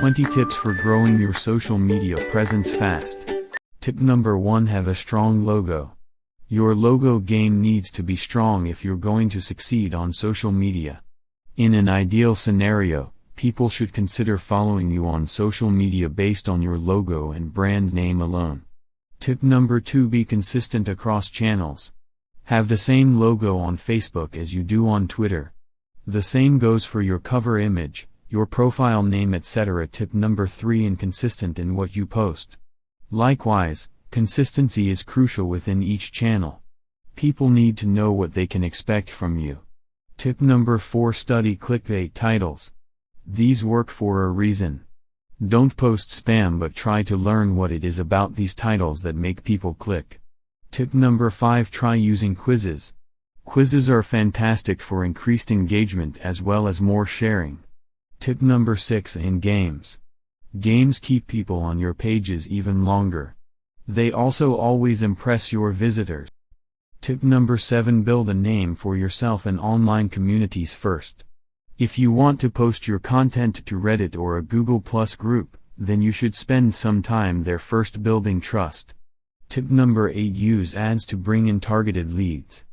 20 tips for growing your social media presence fast. Tip number 1: have a strong logo. Your logo game needs to be strong if you're going to succeed on social media. In an ideal scenario, people should consider following you on social media based on your logo and brand name alone. Tip number 2: be consistent across channels. Have the same logo on Facebook as you do on Twitter. The same goes for your cover image, your profile name, etc. Tip number 3: inconsistent in what you post. Likewise, consistency is crucial within each channel. People need to know what they can expect from you. Tip number 4: study clickbait titles. These work for a reason. Don't post spam, but try to learn what it is about these titles that make people click. Tip number 5: try using quizzes. Quizzes are fantastic for increased engagement as well as more sharing. Tip number 6: in games. Games keep people on your pages even longer. They also always impress your visitors. Tip number 7: build a name for yourself in online communities first. If you want to post your content to Reddit or a Google Plus group, then you should spend some time there first building trust. Tip number 8: use ads to bring in targeted leads.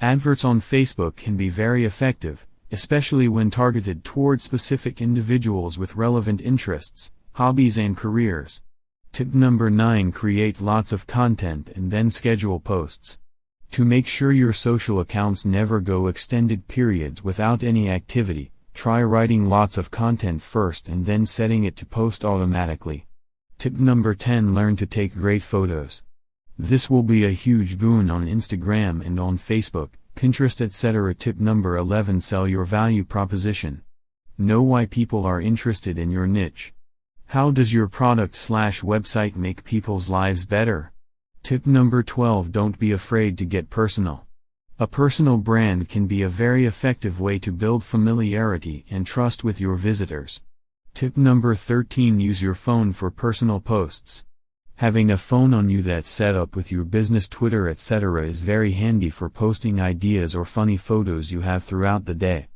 Adverts on Facebook can be very effective, especially when targeted towards specific individuals with relevant interests, hobbies and careers. Tip number 9: create lots of content and then schedule posts. To make sure your social accounts never go extended periods without any activity, try writing lots of content first and then setting it to post automatically. Tip number 10: learn to take great photos. This will be a huge boon on Instagram and on Facebook, Pinterest, etc. Tip number 11: sell your value proposition. Know why people are interested in your niche. How does your product/website make people's lives better? Tip number 12: don't be afraid to get personal. A personal brand can be a very effective way to build familiarity and trust with your visitors. Tip number 13: use your phone for personal posts. Having a phone on you that's set up with your business Twitter, etc. is very handy for posting ideas or funny photos you have throughout the day.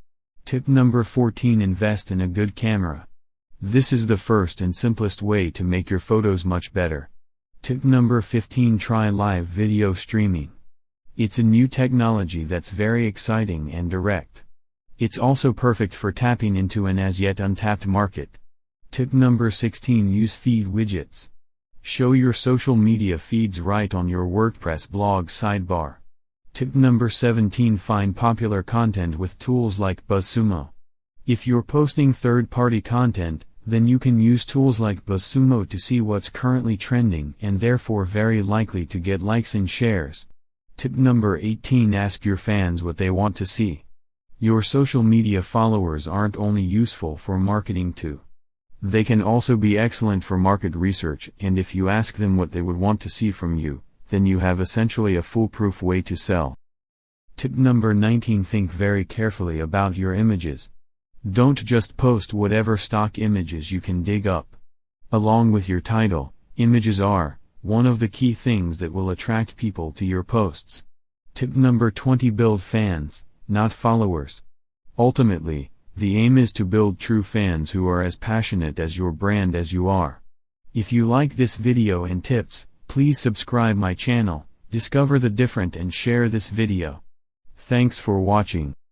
Tip number 14: invest in a good camera. This is the first and simplest way to make your photos much better. Tip number 15: try live video streaming. It's a new technology that's very exciting and direct. It's also perfect for tapping into an as yet untapped market. Tip number 16: use feed widgets. Show your social media feeds right on your WordPress blog sidebar. Tip number 17: find popular content with tools like BuzzSumo. If you're posting third-party content, then you can use tools like BuzzSumo to see what's currently trending and therefore very likely to get likes and shares. Tip number 18: ask your fans what they want to see. Your social media followers aren't only useful for marketing too. They can also be excellent for market research, and if you ask them what they would want to see from you, then you have essentially a foolproof way to sell. Tip number 19: think very carefully about your images. Don't just post whatever stock images you can dig up. Along with your title, images are one of the key things that will attract people to your posts. Tip number 20: build fans, not followers. Ultimately, the aim is to build true fans who are as passionate as your brand as you are. If you like this video and tips, please subscribe my channel, discover the different and share this video. Thanks for watching.